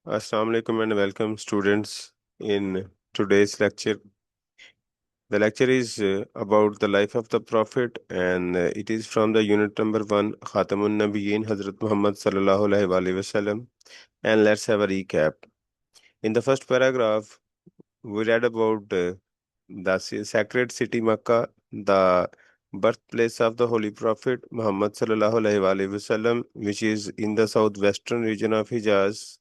Assalamu alaikum and welcome students in today's lecture. The lecture is about the life of the Prophet and it is from the unit number 1 Khatam-un-Nabiyeen Hazrat Muhammad sallallahu alaihi wasallam, and let's have a recap. In the first paragraph we read about the sacred city Makkah, the birthplace of the Holy Prophet Muhammad sallallahu alaihi wasallam, which is in the southwestern region of Hijaz,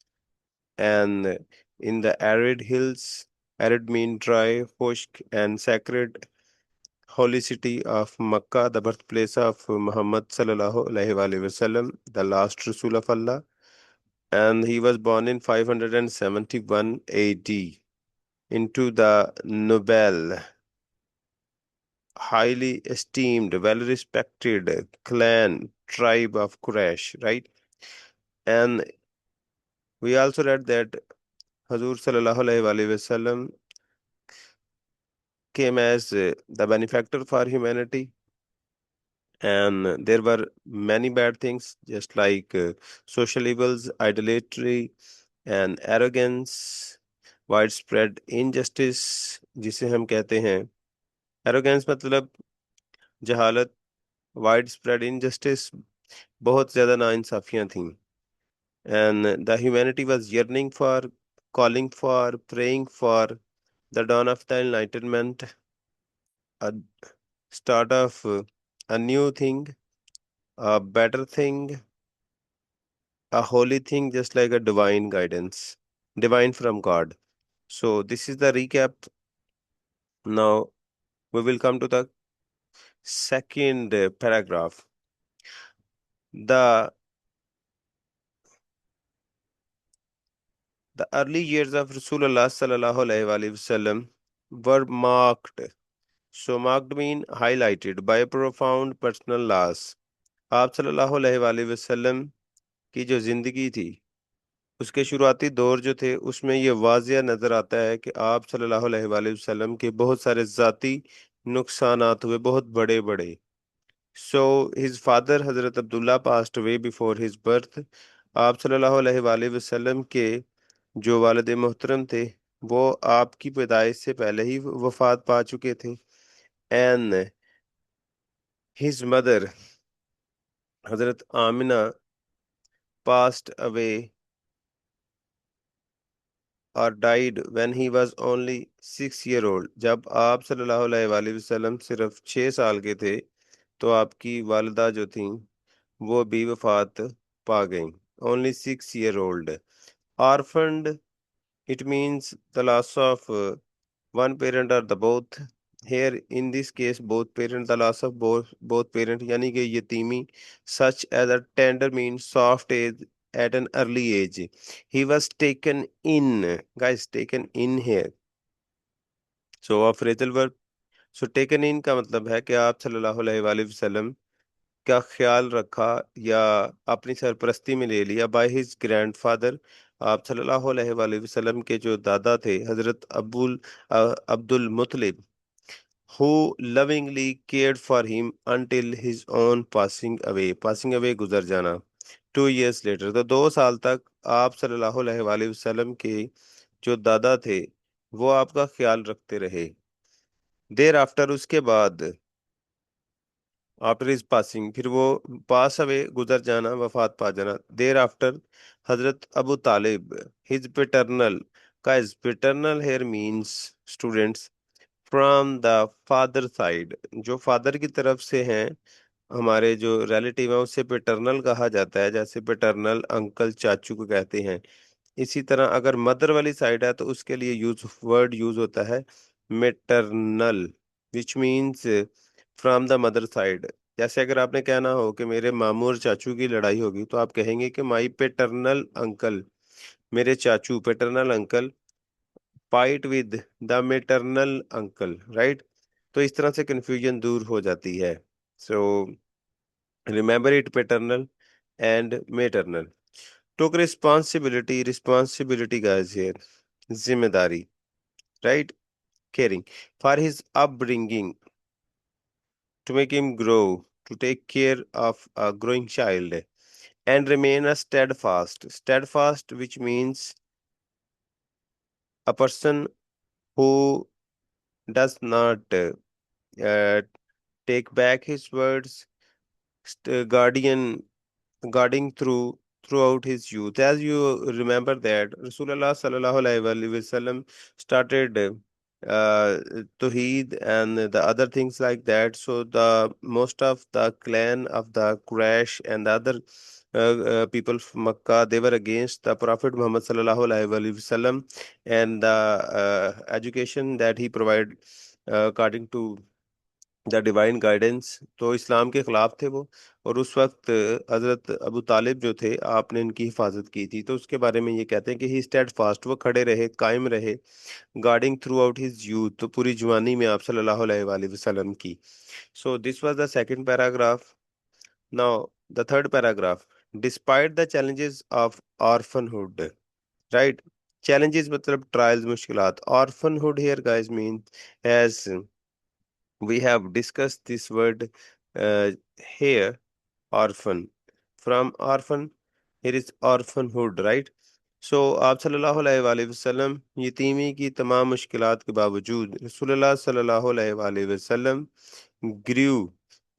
and in the arid hills, arid mean dry, khushk, and sacred holy city of Makkah, the birthplace of Muhammad sallallahu alaihi wasallam, the last Rasul of Allah, and he was born in 571 AD into the noble, highly esteemed, well-respected clan tribe of Quraysh, right? And we also read that Hazur sallallahu alaihi wasallam came as the benefactor for humanity, and there were many bad things, just like social evils, idolatry, and arrogance, widespread injustice, जिसे हम कहते हैं arrogance मतलब जहालत, widespread injustice, बहुत ज्यादा नाइंसाफियां थीं, and the humanity was yearning for, calling for, praying for the dawn of the enlightenment, a start of a new thing, a better thing, a holy thing, just like a divine guidance, divine from God. So, this is the recap. Now, we will come to the second paragraph. The the early years of Rasulullah sallallahu alaihi wasallam were marked. So, marked mean highlighted by a profound personal loss. आप सल्लल्लाहु अलैहि वसल्लम की जो जिंदगी थी, उसके शुरुआती दौर जो थे, उसमें ये वाज़िया नज़र आता है कि आप सल्लल्लाहु अलैहि वसल्लम के बहुत सारे ज़ाती नुकसानात हुए, बहुत बड़े बड़े. सो हिज फादर हज़रत Abdullah passed away before his birth. आप सल्लल्लाहु अलैहि वसल्लम के जो वालिद मोहतरम थे, वो आपकी पैदाइश से पहले ही वफात पा चुके थे. एंड हिज मदर हज़रत आमिना पास्ट अवे और died when he was only 6 year old. जब आप सल्लल्लाहु अलैहि वसल्लम सिर्फ 6 साल के थे, तो आपकी वालिदा जो थी वो भी वफात पा गईं. Only 6 year old. Orphaned, it means the loss of one parent or the both. Here in this case both parent, the loss of both parent, यानी कि यतीमी, such as a tender means soft age at an early age. He was taken in, guys, taken in here. So of phrasal verb. So taken in का मतलब है कि आप सल्लल्लाहु अलैहि वसल्लम का ख्याल रखा या अपनी सरपरस्ती में ले लिया बाय हिज ग्रैंडफादर. आप सल्लल्लाहु अलैहि वसल्लम के जो दादा थे हजरत Abdul Muttalib, who lovingly cared for him until his own passing away गुजर जाना 2 इयर्स लेटर. तो 2 साल तक आप सल्लल्लाहु अलैहि वसल्लम के जो दादा थे वो आपका ख्याल रखते रहे. देर आफ्टर, उसके बाद, आफ्टर इज पासिंग, फिर वो पास अवे गुजर जाना, वफात पा जाना. देर आफ्टर हजरत अबू तालिब, हिज पेटर्नल. का is paternal heir means students from the father side. जो फादर की तरफ से हैं, हमारे जो रिलेटिव है उससे पेटर्नल कहा जाता है, जैसे पेटर्नल अंकल चाचू को कहते हैं. इसी तरह अगर मदर वाली साइड है तो उसके लिए वर्ड यूज होता है maternal, which means from the mother side. जैसे अगर आपने कहना हो कि मेरे मामू और चाचू की लड़ाई होगी, तो आप कहेंगे कि माई पेटर्नल अंकल, मेरे चाचू paternal uncle fight with the maternal uncle, right. तो इस तरह से कंफ्यूजन दूर हो जाती है. So remember it, paternal and maternal. took responsibility guys here, जिम्मेदारी, right, caring for his upbringing, to make him grow, to take care of a growing child, and remain a steadfast, which means a person who does not uh, take back his words, guardian guarding throughout his youth. As you remember that Rasulullah sallallahu alaihi wasallam started Tawheed and the other things like that. So the most of the clan of the Quraysh and the other people from Makkah, they were against the Prophet Muhammad sallallahu alaihi wasallam and the education that he provided according to the divine guidance, तो इस्लाम के खिलाफ थे वो। और उस वक्त हजरत Abu तालिब जो थे, आपने इनकी हिफाजत की थी। तो उसके बारे में ये कहते हैं कि ही स्टैड फास्ट, वो खड़े रहे, कायम रहे, guarding throughout his youth, तो पूरी जवानी में आप सल्लल्लाहु अलैहि वसल्लम की। So this was the second paragraph. Now the third paragraph, despite the challenges of orphanhood, right. Challenges मतलब ट्रायल्स, मुश्किलात। Orphanhood here guys mean, as we have discussed this word uh, here, orphan. From orphan, here is orphanhood, right? So आप सल्लल्लाहु अलैहि वसल्लम यतीमी की तमाम मुश्किलात के बावजूद रसूलुल्लाह सल्लल्लाहु अलैहि वसल्लम grew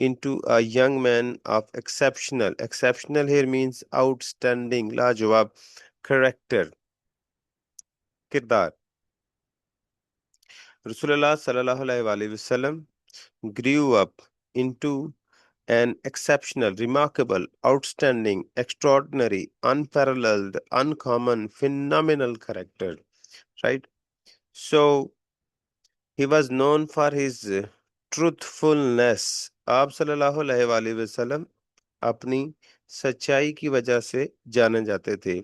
into a young man of exceptional here means outstanding, लाजवाब, character, किरदार। रसूलुल्लाह सल्लल्लाहु अलैहि वसल्लम grew up into an exceptional, remarkable, outstanding, extraordinary, unparalleled, uncommon, phenomenal character, right? So he was known for his truthfulness. आप सल्लल्लाहु अलैहि वसल्लम अपनी सच्चाई की वजह से जाने जाते थे।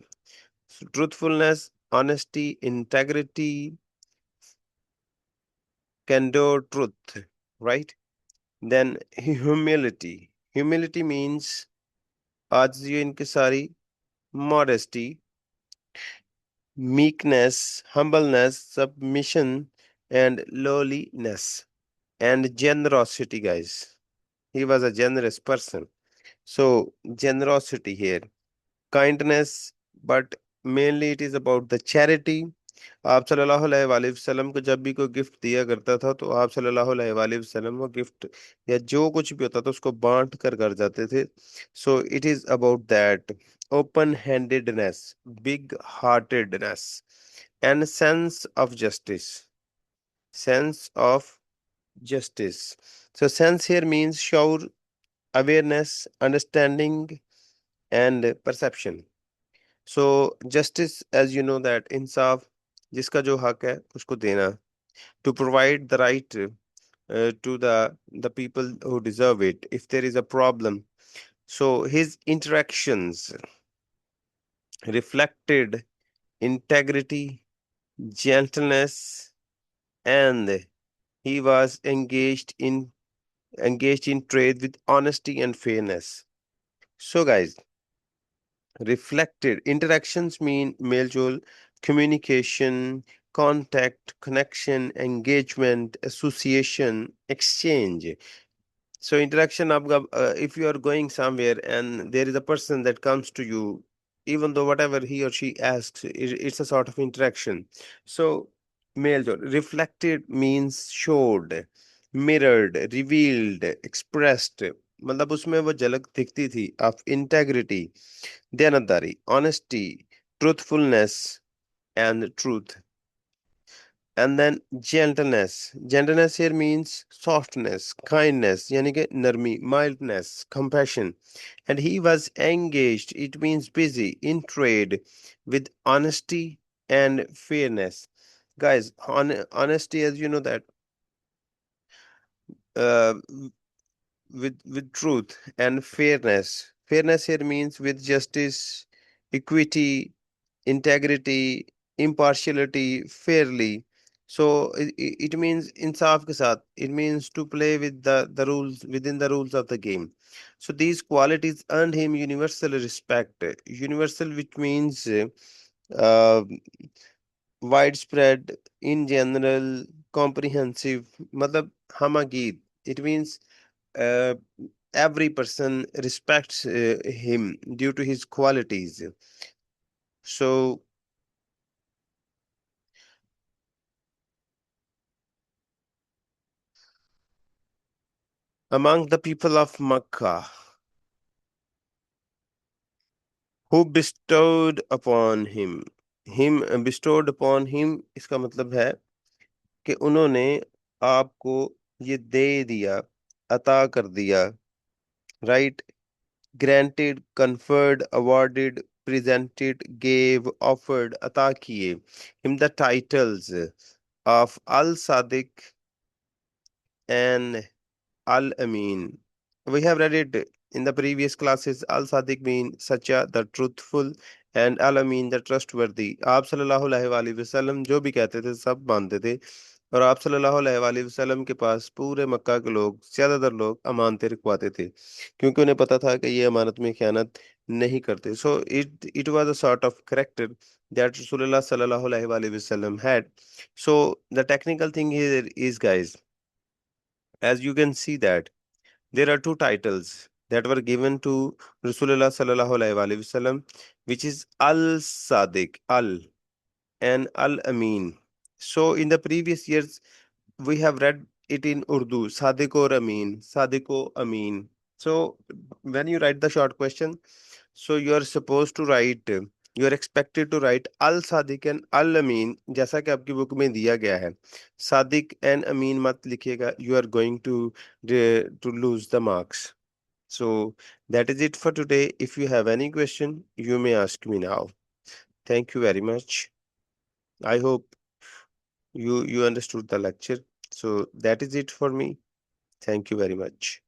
Truthfulness, honesty, integrity, candor, truth, right? Then humility. Humility means आजिज़ी इनकिसारी, modesty, meekness, humbleness, submission, and lowliness, and generosity, guys. He was a generous person. So, generosity here, kindness, but mainly it is about the charity. आप सल्लल्लाहु अलैहि वसल्लम को जब भी कोई gift दिया करता था, तो आप सल्लल्लाहु अलैहि वसल्लम वो गिफ्ट या जो कुछ भी होता था उसको बांट कर जाते थे। So it is about that open handedness, big heartedness, and sense of justice. So sense here means sure, awareness, understanding, and perception. So justice, as you know that इंसाफ, जिसका जो हक है उसको देना, to provide the right to the people who deserve it if there is a problem. So his interactions reflected integrity, gentleness, and he was engaged in trade with honesty and fairness. So guys, reflected interactions mean meljol, communication, contact, connection, engagement, association, exchange. So interaction आपका, if you are going somewhere and there is a person that comes to you, even though whatever he or she asks, it's a sort of interaction. So male जो reflected means showed, mirrored, revealed, expressed, मतलब उसमें वो झलक दिखती थी of integrity, दयानतदारी, honesty, truthfulness, and truth. And then gentleness here means softness, kindness, यानी कि नरमी, mildness, compassion. And he was engaged, it means busy, in trade with honesty and fairness. Guys, honesty, as you know that, uh, with truth and fairness. Fairness here means with justice, equity, integrity, impartiality, fairly. So it means insaf ke saath. It means to play with the rules, within the rules of the game. So these qualities earned him universal respect. Universal, which means uh, widespread, in general, comprehensive. मतलब hamagid. It means uh, every person respects him due to his qualities. So among the people of Makkah who bestowed upon him bestowed upon him इसका मतलब है कि उन्होंने आपको ये दे दिया, अता कर दिया, right, granted, conferred, awarded, presented, gave, offered, अता किए him the titles of Al-Sadiq and Al-Amin. We have read it in the previous classes. Al-Sadiq mean Sacha, the truthful, and Al-Amin, the trustworthy. आप सल्लल्लाहु अलैहि वसल्लम जो भी कहते थे सब मानते थे, और आप सल्लल्लाहु अलैहि वसल्लम के पास पूरे मक्का के लोग, ज्यादातर लोग अमानतें रखवाते थे, क्योंकि उन्हें पता था कि ये अमानत में खयानत नहीं करते. So it was a sort of character that Rasulullah sallallahu alaihi wasallam had. So the technical thing here is, guys, as you can see that there are two titles that were given to Rasulullah sallallahu alaihi wasallam, which is Al Sadiq, Al, and Al Amin. So in the previous years, we have read it in Urdu, Sadiq or Amin, Sadiq or Amin. So when you write the short question, so you are supposed to write, you are expected to write Al Sadiq and Al Amin, जैसा कि आपकी book में दिया गया है. Sadiq and Amin मत लिखिएगा, you are going to lose the marks. So that is it for today. If you have any question, you may ask me now. Thank you very much. I hope you understood the lecture. So that is it for me. Thank you very much.